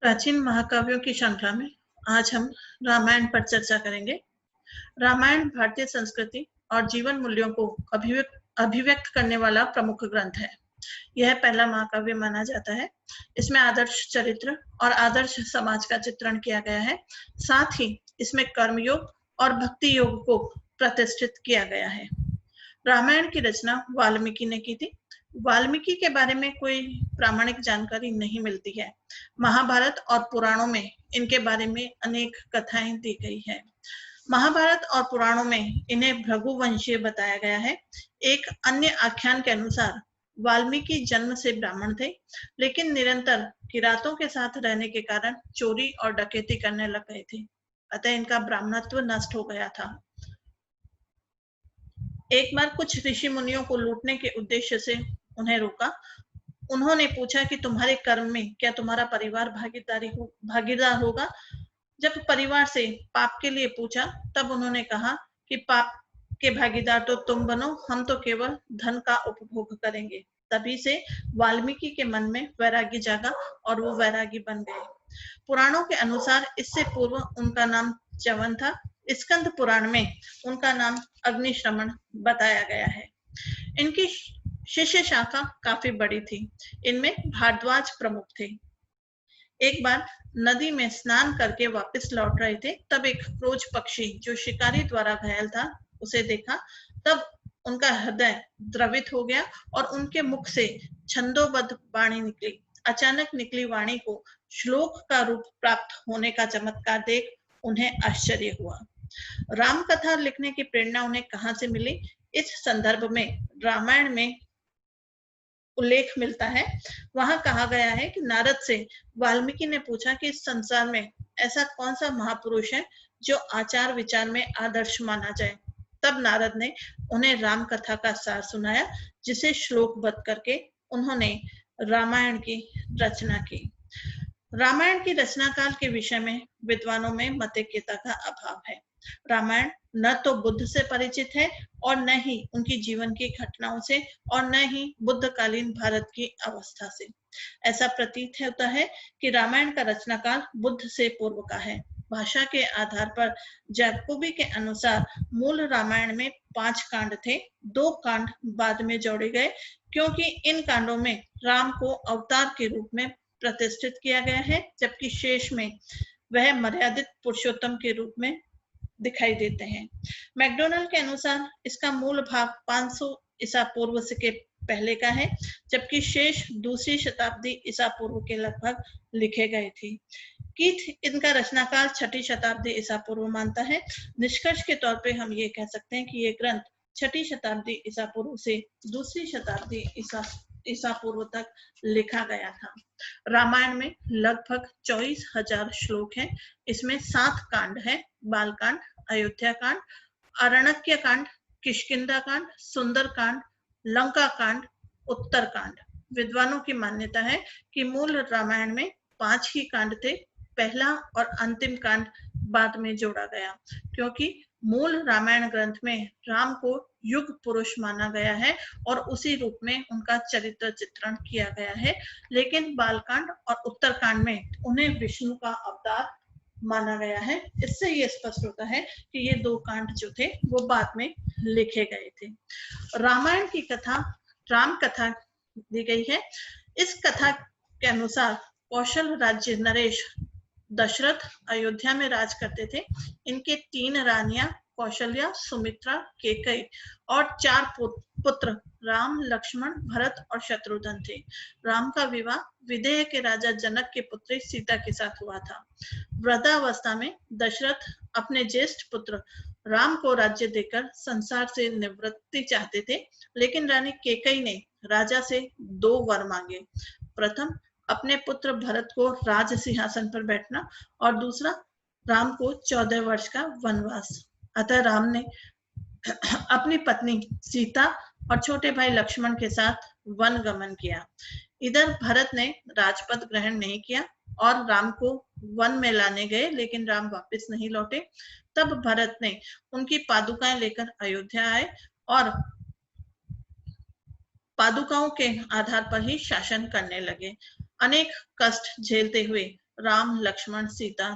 प्राचीन महाकाव्यों की श्रृंखला में आज हम रामायण पर चर्चा करेंगे। रामायण भारतीय संस्कृति और जीवन मूल्यों को अभिव्यक्त करने वाला प्रमुख ग्रंथ है। यह पहला महाकाव्य माना जाता है। इसमें आदर्श चरित्र और आदर्श समाज का चित्रण किया गया है। साथ ही इसमें कर्मयोग और भक्ति योग को प्रतिष्ठित किया गया है। रामायण की रचना वाल्मीकि ने की थी। वाल्मीकि के बारे में कोई प्रामाणिक जानकारी नहीं मिलती है। महाभारत और पुराणों में इनके बारे में अनेक कथाएं दी गई है। महाभारत और पुराणों में इन्हें भृगुवंशीय बताया गया है। एक अन्य आख्यान के अनुसार वाल्मीकि जन्म से ब्राह्मण थे, लेकिन निरंतर किरातों के साथ रहने के कारण चोरी और डकैती करने लग गए थे, अतः इनका ब्राह्मणत्व नष्ट हो गया था। एक बार कुछ ऋषि मुनियों को लूटने के उद्देश्य से उन्हें रोका। उन्होंने पूछा कि तुम्हारे कर्म में क्या तुम्हारा परिवार भागीदार होगा। जब परिवार से पाप के लिए पूछा, तब उन्होंने कहा कि पाप के भागीदार तो तुम बनो, हम तो केवल धन का उपभोग करेंगे। तभी से वाल्मीकि के मन में वैरागी जागा और वो वैरागी बन गए। पुराणों के अनुसार इससे पूर्व उनका नाम च्यवन था। स्कंद पुराण में उनका नाम अग्निश्रमण बताया गया है। इनकी शिष्य शाखा काफी बड़ी थी। इनमें भारद्वाज प्रमुख थे। एक बार नदी में स्नान करके वापस लौट रहे थे, तब एक क्रोच पक्षी जो शिकारी द्वारा घायल था उसे देखा। तब उनका हृदय द्रवित हो गया और उनके मुख से छंदोबद्ध वाणी निकली। अचानक निकली वाणी को श्लोक का रूप प्राप्त होने का चमत्कार देख उन्हें आश्चर्य हुआ। राम कथा लिखने की प्रेरणा उन्हें कहाँ से मिली? इस संदर्भ में रामायण में उल्लेख मिलता है। वहां कहा गया है कि नारद से वाल्मीकि ने पूछा कि इस संसार में ऐसा कौन सा महापुरुष है जो आचार विचार में आदर्श माना जाए। तब नारद ने उन्हें राम कथा का सार सुनाया, जिसे श्लोकबद्ध करके उन्होंने रामायण की रचना की। रामायण की रचना काल के विषय में विद्वानों में मतैक्यता का अभाव है। रामायण न तो बुद्ध से परिचित है और न ही उनकी जीवन की घटनाओं से और न ही बुद्धकालीन भारत की अवस्था से। ऐसा प्रतीत होता है कि रामायण का रचना काल बुद्ध से पूर्व का है। भाषा के आधार पर जैकोबी के अनुसार मूल रामायण में 5 कांड थे। 2 कांड बाद में जोड़े गए, क्योंकि इन कांडों में राम को अवतार के रूप में प्रतिष्ठित किया गया है, जबकि शेष में वह मर्यादित पुरुषोत्तम के रूप में दिखाई देते हैं। मैकडोनल्ड के अनुसार इसका मूल भाग 500 ईसा पूर्व से के पहले का है, जबकि शेष दूसरी शताब्दी ईसा पूर्व के लगभग लिखे गए थे। कीथ इनका रचनाकाल 6ठी शताब्दी ईसा पूर्व मानता है। निष्कर्ष के तौर पे हम ये कह सकते हैं कि ये ग्रंथ 6ठी शताब्दी ईसा पूर्व से दूसरी शताब्दी ईसा पूर्व तक लिखा गया था। रामायण में लगभग 24,000 श्लोक हैं। इसमें 7 कांड हैं: बालकांड, अयोध्या कांड, अरण्यक कांड, किष्किंधा कांड, सुंदर कांड, लंका कांड, उत्तर कांड। विद्वानों की मान्यता है कि मूल रामायण में 5 ही कांड थे। पहला और अंतिम कांड बाद में जोड़ा गया, क्योंकि मूल रामायण ग्रंथ में राम को युग पुरुष माना गया है और उसी रूप में उनका चरित्र चित्रण किया गया है। लेकिन बालकांड और उत्तरकांड में उन्हें विष्णु का अवतार माना गया है। इससे ये स्पष्ट होता है कि ये 2 कांड जो थे वो बाद में लिखे गए थे। रामायण की कथा राम कथा दी गई है। इस कथा के अनुसार कौशल राज्य नरेश दशरथ अयोध्या में राज करते थे। इनके 3 रानियां कौशल्या, सुमित्रा, केकई और 4 पुत्र राम, लक्ष्मण, भरत और शत्रुघ्न थे। राम का विवाह विदेह के राजा जनक के पुत्री सीता के साथ हुआ था। वृद्धावस्था में दशरथ अपने ज्येष्ठ पुत्र राम को राज्य देकर संसार से निवृत्ति चाहते थे, लेकिन रानी केकई ने राजा से 2 वर मांगे। प्रथम, अपने पुत्र भरत को राज सिंहासन पर बैठना, और दूसरा, राम को 14 वर्ष का वनवास। अतः राम ने अपनी पत्नी सीता और छोटे भाई लक्ष्मण के साथ वन गमन किया। इधर भरत ने राजपद ग्रहण नहीं किया और राम को वन में लाने गए, लेकिन राम वापस नहीं लौटे। तब भरत ने उनकी पादुकाएं लेकर अयोध्या आए और पादुकाओं के आधार पर ही शासन करने लगे। अनेक कष्ट झेलते हुए राम लक्ष्मण सीता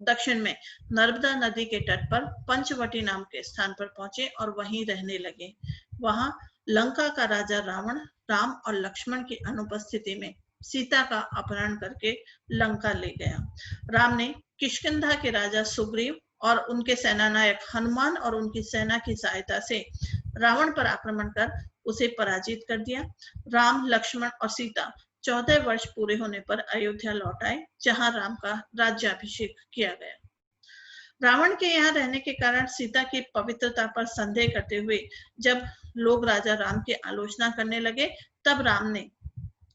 दक्षिण में नर्मदा नदी के तट पर पंचवटी नाम के स्थान पर पहुंचे और वहीं रहने लगे। वहां लंका का राजा रावण राम और लक्ष्मण की अनुपस्थिति में सीता का अपहरण करके लंका ले गया। राम ने किष्किंधा के राजा सुग्रीव और उनके सेनानायक हनुमान और उनकी सेना की सहायता से रावण पर आक्रमण कर उसे पराजित कर दिया। राम लक्ष्मण और सीता 14 वर्ष पूरे होने पर अयोध्या लौट आए, जहां राम का राज्याभिषेक किया गया। रावण के यहाँ रहने के कारण सीता की पवित्रता पर संदेह करते हुए जब लोग राजा राम की आलोचना करने लगे, तब राम ने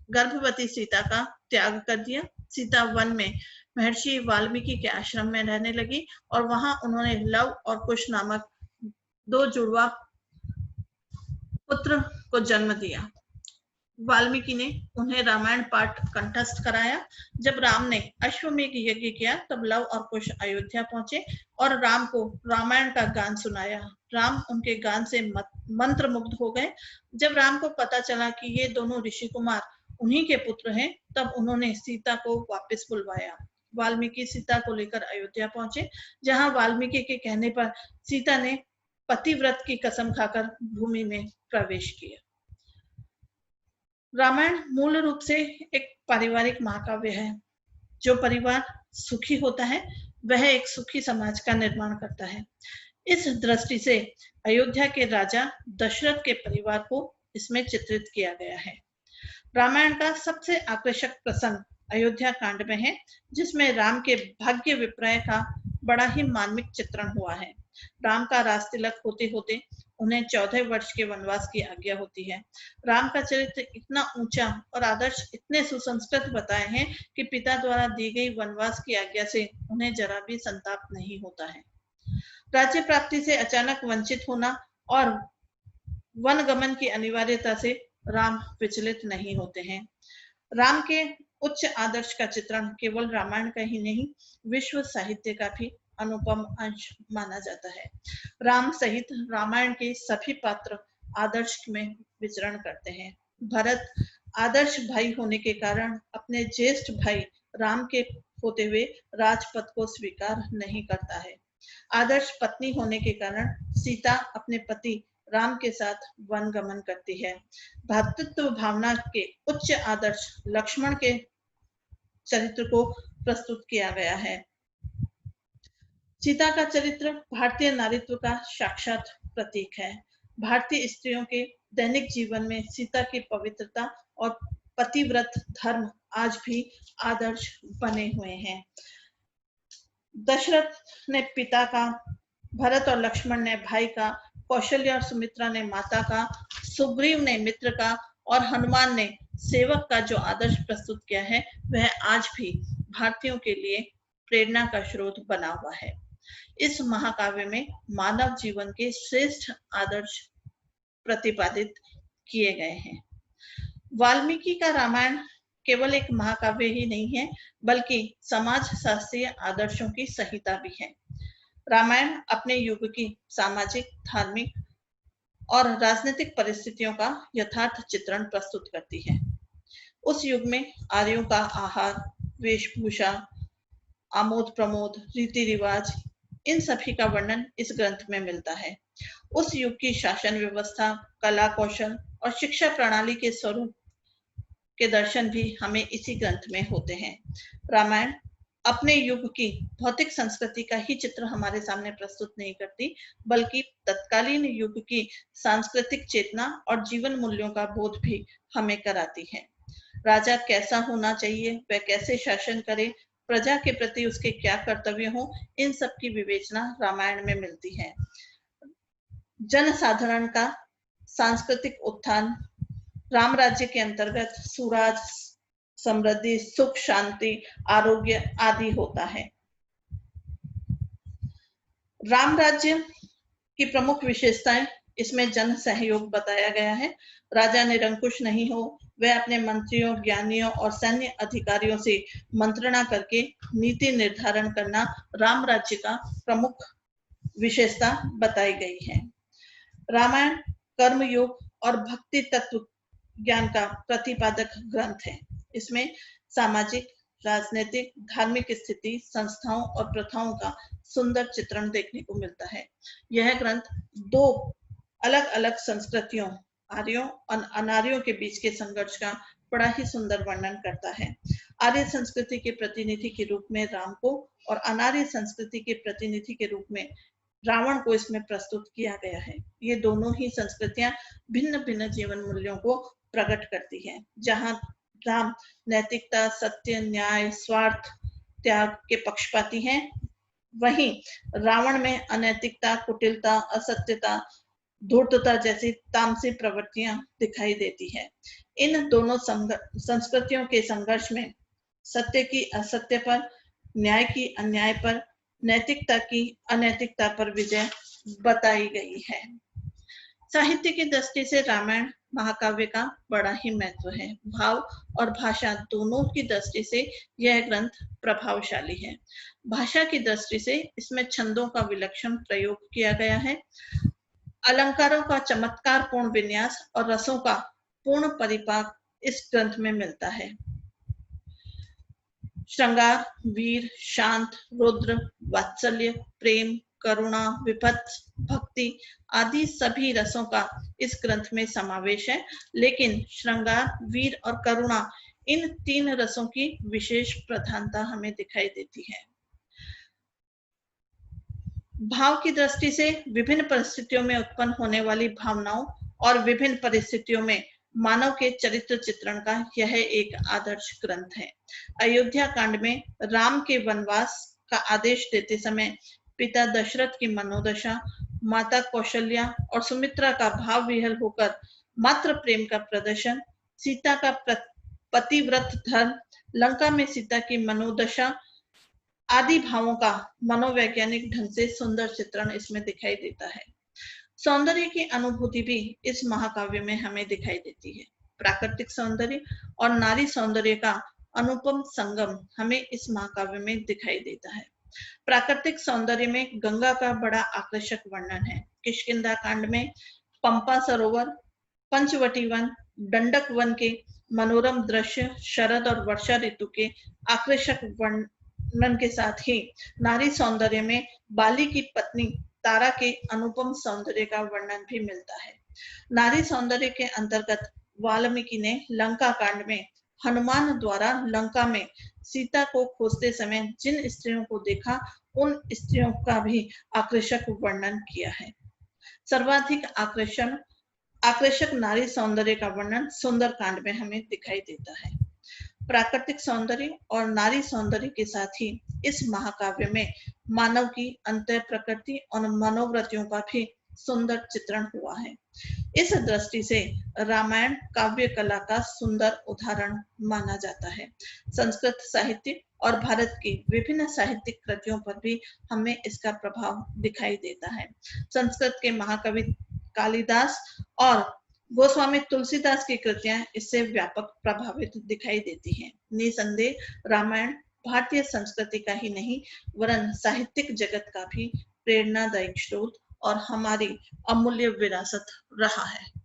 गर्भवती सीता का त्याग कर दिया। सीता वन में महर्षि वाल्मीकि के आश्रम में रहने लगी और वहां उन्होंने लव और कुश नामक 2 जुड़वा पुत्र को जन्म दिया। वाल्मीकि ने उन्हें रामायण पाठ कंठस्थ कराया। जब राम ने अश्वमेध यज्ञ किया, तब लव और कुश अयोध्या पहुंचे और राम को रामायण का गान सुनाया। राम उनके गान से मंत्र मुग्ध हो गए। जब राम को पता चला कि ये दोनों ऋषि कुमार उन्हीं के पुत्र हैं, तब उन्होंने सीता को वापस बुलवाया। वाल्मीकि सीता को लेकर अयोध्या पहुंचे, जहां वाल्मीकि के कहने पर सीता ने पतिव्रत की कसम खाकर भूमि में प्रवेश किया। रामायण मूल रूप से एक पारिवारिक महाकाव्य है। जो परिवार सुखी होता है, वह एक सुखी समाज का निर्माण करता है। इस दृष्टि से अयोध्या के राजा दशरथ के परिवार को इसमें चित्रित किया गया है। रामायण का सबसे आकर्षक प्रसंग अयोध्या कांड में है, जिसमें राम के भाग्य विपर्य का बड़ा ही मार्मिक चित्रण हुआ है। राम का राज तिलक होते होते उन्हें 14 वर्ष के वनवास की आज्ञा होती है। राम का चरित्र इतना ऊंचा और आदर्श इतने सुसंस्कृत बताए हैं कि पिता द्वारा दी गई वनवास की आज्ञा से उन्हें जरा भी संताप नहीं होता है। राज्य प्राप्ति से अचानक वंचित होना और वन गमन की अनिवार्यता से राम विचलित नहीं होते हैं। राम के उच्च आदर्श का चित्रण केवल रामायण का ही नहीं, विश्व साहित्य का भी अनुपम अंश माना जाता है। राम सहित रामायण के सभी पात्र आदर्श में विचरण करते हैं। भरत आदर्श भाई होने के कारण अपने ज्येष्ठ भाई राम के होते हुए राजपद को स्वीकार नहीं करता है। आदर्श पत्नी होने के कारण सीता अपने पति राम के साथ वन गमन करती है। भ्रातृत्व भावना के उच्च आदर्श लक्ष्मण के चरित्र को प्रस्तुत किया गया है। सीता का चरित्र भारतीय नारीत्व का साक्षात प्रतीक है। भारतीय स्त्रियों के दैनिक जीवन में सीता की पवित्रता और पतिव्रत धर्म आज भी आदर्श बने हुए हैं। दशरथ ने पिता का, भरत और लक्ष्मण ने भाई का, कौशल्या और सुमित्रा ने माता का, सुग्रीव ने मित्र का और हनुमान ने सेवक का जो आदर्श प्रस्तुत किया है, वह आज भी भारतीयों के लिए प्रेरणा का स्रोत बना हुआ है। इस महाकाव्य में मानव जीवन के श्रेष्ठ आदर्श प्रतिपादित किए गए हैं। वाल्मीकि का रामायण केवल एक महाकाव्य ही नहीं है, बल्कि समाज शास्त्रीय आदर्शों की संहिता भी है। रामायण अपने युग की सामाजिक, धार्मिक और राजनीतिक परिस्थितियों का यथार्थ चित्रण प्रस्तुत करती है। उस युग में आर्यों का आहार, वेशभूषा, आमोद प्रमोद, रीति रिवाज, इन सभी का वर्णन इस ग्रंथ में मिलता है। उस युग की शासन व्यवस्था, कला कौशल और शिक्षा प्रणाली के स्वरूप के दर्शन भी हमें इसी ग्रंथ में होते हैं। रामायण अपने युग की भौतिक संस्कृति का ही चित्र हमारे सामने प्रस्तुत नहीं करती, बल्कि तत्कालीन युग की सांस्कृतिक चेतना और जीवन मूल्यों का बोध भी हमें कराती है। राजा कैसा होना चाहिए, वह कैसे शासन करे, प्रजा के प्रति उसके क्या कर्तव्य हो, इन सब की विवेचना रामायण में मिलती है। जनसाधारण का सांस्कृतिक उत्थान राम राज्य के अंतर्गत सुराज, समृद्धि, सुख, शांति, आरोग्य आदि होता है। राम राज्य की प्रमुख विशेषताएं इसमें जन सहयोग बताया गया है। राजा निरंकुश नहीं हो, वह अपने मंत्रियों, ज्ञानियों और सैन्य अधिकारियों से मंत्रणा करके नीति निर्धारण करना राम राज्य का प्रमुख विशेषता बताई गई है। रामायण कर्मयोग और भक्ति तत्व ज्ञान का प्रतिपादक ग्रंथ है। इसमें सामाजिक, राजनीतिक, धार्मिक स्थिति, संस्थाओं और प्रथाओं का सुंदर चित्रण देखने को मिलता है। यह ग्रंथ दो अलग अलग संस्कृतियों, आर्यों और अनार्यों के बीच के संघर्ष का बड़ा ही सुंदर वर्णन करता है। आर्य संस्कृति के प्रतिनिधि के रूप में राम को और अनार्य संस्कृति के प्रतिनिधि के रूप में रावण को इसमें प्रस्तुत किया गया है। ये दोनों ही संस्कृतियां भिन्न भिन्न जीवन मूल्यों को प्रकट करती है। जहां राम नैतिकता, सत्य, न्याय, स्वार्थ त्याग के पक्षपाती हैं, वहीं रावण में अनैतिकता, कुटिलता, असत्यता, धूर्तता जैसी तामसी प्रवृत्तियां दिखाई देती है। इन दोनों संस्कृतियों के संघर्ष में सत्य की असत्य पर, न्याय की अन्याय पर, नैतिकता की अनैतिकता पर विजय बताई गई है। साहित्य की दृष्टि से रामायण महाकाव्य का बड़ा ही महत्व है। भाव और भाषा दोनों की दृष्टि से यह ग्रंथ प्रभावशाली है। भाषा की दृष्टि से इसमें छंदों का विलक्षण प्रयोग किया गया है। अलंकारों का चमत्कारपूर्ण विन्यास और रसों का पूर्ण परिपाक इस ग्रंथ में मिलता है। श्रृंगार, वीर, शांत, रुद्र, वात्सल्य, प्रेम, करुणा, विपत्ति, भक्ति आदि सभी रसों का इस ग्रंथ में समावेश है। लेकिन श्रृंगार, वीर और करुणा इन तीन रसों की विशेष प्रधानता हमें दिखाई देती है। भाव की दृष्टि से विभिन्न परिस्थितियों में उत्पन्न होने वाली भावनाओं और विभिन्न परिस्थितियों में मानव के चरित्र चित्रण का यह एक आदर्श ग्रंथ है। अयोध्या कांड में राम के वनवास का आदेश देते समय पिता दशरथ की मनोदशा, माता कौशल्या और सुमित्रा का भाव विहल होकर मात्र प्रेम का प्रदर्शन, सीता का पतिव्रत धर्म, लंका में सीता की मनोदशा आदि भावों का मनोवैज्ञानिक ढंग से सुंदर चित्रण इसमें दिखाई देता है। सौंदर्य की अनुभूति भी इस महाकाव्य में हमें दिखाई देती है। प्राकृतिक सौंदर्य और नारी सौंदर्य का अनुपम संगम हमें इस महाकाव्य में दिखाई देता है। प्राकृतिक सौंदर्य में गंगा का बड़ा आकर्षक वर्णन है। किष्किंधा कांड में पंपा सरोवर, पंचवटी वन, दंडक वन के मनोरम दृश्य, शरद और वर्षा ऋतु के आकर्षक वर्णन के साथ ही नारी सौंदर्य में बाली की पत्नी तारा के अनुपम सौंदर्य का वर्णन भी मिलता है। नारी सौंदर्य के अंतर्गत वाल्मीकि ने लंका कांड में हनुमान द्वारा लंका में सीता को खोजते समय जिन स्त्रियों को देखा, उन स्त्रियों का भी आकर्षक वर्णन किया है। सर्वाधिक आकर्षक नारी सौंदर्य का वर्णन सुंदर कांड में हमें दिखाई देता है। प्राकृतिक सौंदर्य और नारी सौंदर्य के साथ ही इस महाकाव्य में मानव की अंतः प्रकृति और मनोवृत्तियों का भी सुंदर चित्रण हुआ है। इस दृष्टि से रामायण काव्य कला का सुंदर उदाहरण माना जाता है। संस्कृत साहित्य और भारत की विभिन्न साहित्यिक कृतियों पर भी हमें इसका प्रभाव दिखाई देता है। संस्कृत के महाकवि कालिदास और गोस्वामी तुलसीदास की कृतियां इससे व्यापक प्रभावित दिखाई देती हैं। निसंदेह रामायण भारतीय संस्कृति का ही नहीं वरन साहित्यिक जगत का भी प्रेरणादायक स्रोत और हमारी अमूल्य विरासत रहा है।